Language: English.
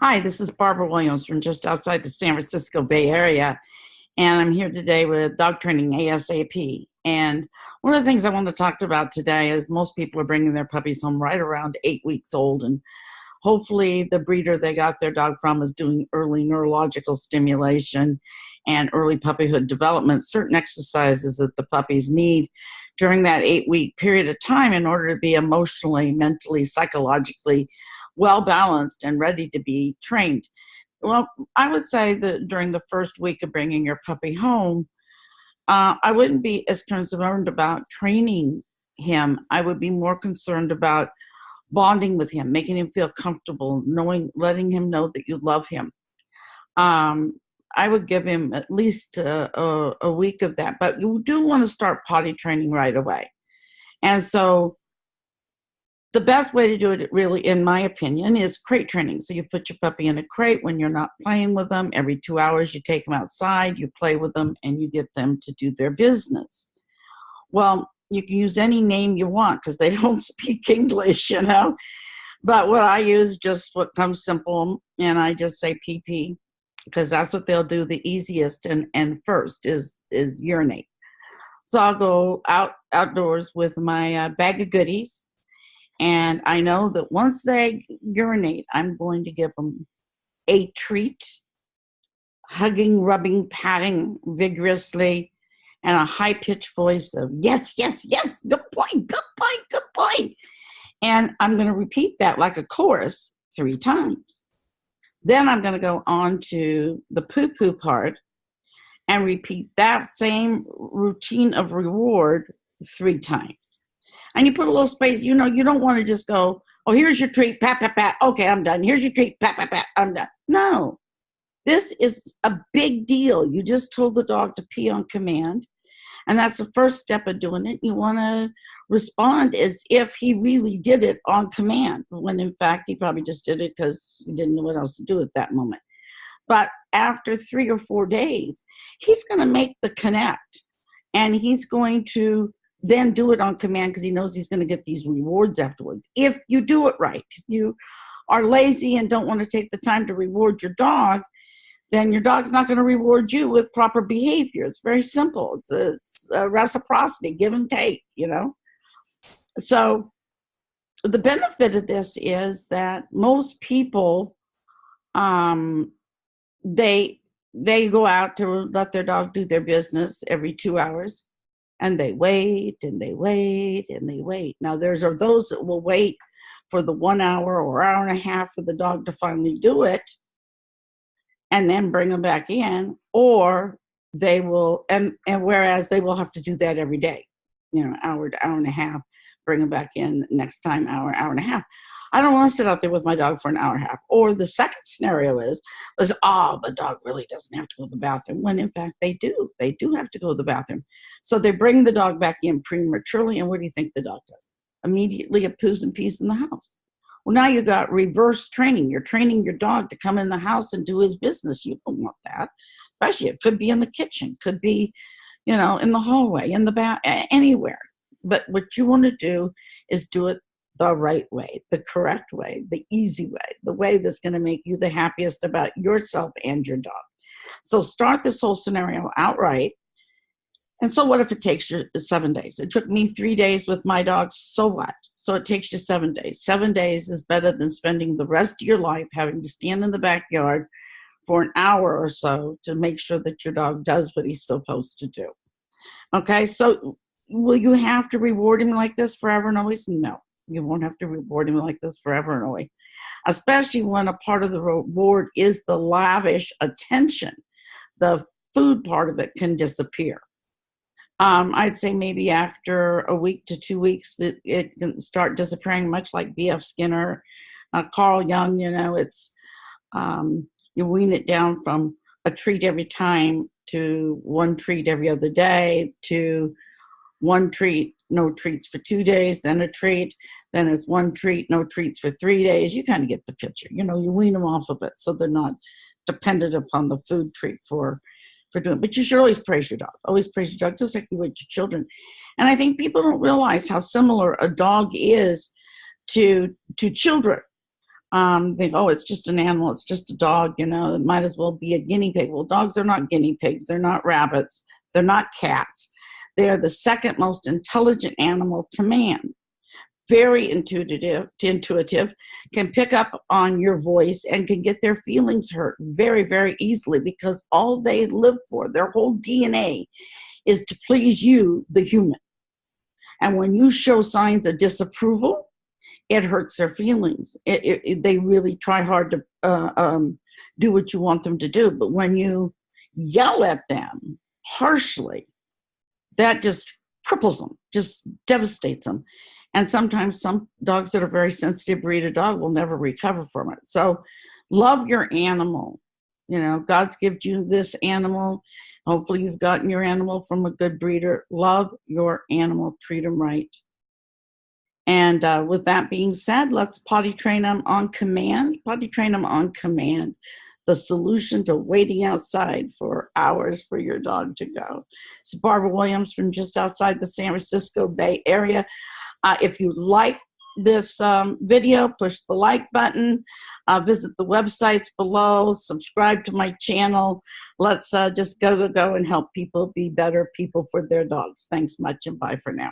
Hi, this is Barbara Williams from just outside the San Francisco Bay Area, and I'm here today with Dog Training ASAP. And one of the things I want to talk about today is most people are bringing their puppies home right around 8 weeks old, and hopefully the breeder they got their dog from is doing early neurological stimulation and early puppyhood development, certain exercises that the puppies need during that 8 week period of time in order to be emotionally, mentally, psychologically well balanced and ready to be trained. Well, I would say that during the first week of bringing your puppy home, I wouldn't be as concerned about training him. I would be more concerned about bonding with him, making him feel comfortable, letting him know that you love him. I would give him at least a week of that, but you do want to start potty training right away. And so the best way to do it, really, in my opinion, is crate training. So you put your puppy in a crate when you're not playing with them. Every 2 hours, you take them outside, you play with them, and you get them to do their business. Well, you can use any name you want because they don't speak English, But what I use, just what comes simple, and I just say PP, because that's what they'll do the easiest and first is urinate. So I'll go outdoors with my bag of goodies. And I know that once they urinate, I'm going to give them a treat, hugging, rubbing, patting vigorously, and a high-pitched voice of, yes, yes, yes, good boy, good boy, good boy. And I'm going to repeat that like a chorus 3 times. Then I'm going to go on to the poo-poo part and repeat that same routine of reward 3 times. And you put a little space, you don't want to just go, oh, here's your treat, pat, pat, pat, okay, I'm done. Here's your treat, pat, pat, pat, I'm done. No, this is a big deal. You just told the dog to pee on command, and that's the first step of doing it. You want to respond as if he really did it on command, when in fact he probably just did it because he didn't know what else to do at that moment. But after 3 or 4 days, he's going to make the connect, and he's going to then do it on command because he knows he's going to get these rewards afterwards. If you do it right, if you are lazy and don't want to take the time to reward your dog, then your dog's not going to reward you with proper behavior. It's very simple. It's a reciprocity, give and take, So the benefit of this is that most people, they go out to let their dog do their business every 2 hours. And they wait, and they wait, and they wait. Now, those that will wait for the 1 hour or hour and a half for the dog to finally do it, and then bring them back in, or they will, and whereas they will have to do that every day, hour to hour and a half, bring them back in next time, hour and a half. I don't want to sit out there with my dog for an hour and a half. Or the second scenario is the dog really doesn't have to go to the bathroom, when in fact they do. They do have to go to the bathroom. So they bring the dog back in prematurely, and what do you think the dog does? Immediately it poos and pees in the house. Well, now you got reverse training. You're training your dog to come in the house and do his business. You don't want that. Especially it could be in the kitchen, could be, in the hallway, in the bath, anywhere. But what you want to do is do it the right way, the correct way, the easy way, the way that's going to make you the happiest about yourself and your dog. So start this whole scenario outright. And so what if it takes you 7 days? It took me 3 days with my dogs. So what? So it takes you 7 days. 7 days is better than spending the rest of your life having to stand in the backyard for an hour or so to make sure that your dog does what he's supposed to do. Okay, so will you have to reward him like this forever and always? No. You won't have to reward him like this forever and always, especially when a part of the reward is the lavish attention. The food part of it can disappear. I'd say maybe after a week to 2 weeks that it can start disappearing, much like B.F. Skinner, Carl Jung. It's you wean it down from a treat every time to 1 treat every other day to 1 treat, no treats for 2 days, then a treat, then it's 1 treat, no treats for 3 days. You kind of get the picture. You wean them off of it so they're not dependent upon the food treat for doing it. But you should always praise your dog. Always praise your dog, just like you would your children. And I think people don't realize how similar a dog is to children. think, oh, it's just an animal, it's just a dog, you know, it might as well be a guinea pig. Well, dogs are not guinea pigs, they're not rabbits, they're not cats. They are the second most intelligent animal to man. Very intuitive, can pick up on your voice and can get their feelings hurt very, very easily, because all they live for, their whole DNA, is to please you, the human. And when you show signs of disapproval, it hurts their feelings. They really try hard to do what you want them to do. But when you yell at them harshly, that just cripples them, just devastates them. And sometimes some dogs that are very sensitive breed of dog will never recover from it. So love your animal. You know, God's given you this animal. Hopefully you've gotten your animal from a good breeder. Love your animal, treat them right. And with that being said, let's potty train them on command. Potty train them on command. The solution to waiting outside for hours for your dog to go. It's Barbara Williams from just outside the San Francisco Bay Area. If you like this video, push the like button. Visit the websites below. Subscribe to my channel. Let's just go and help people be better people for their dogs. Thanks much, and bye for now.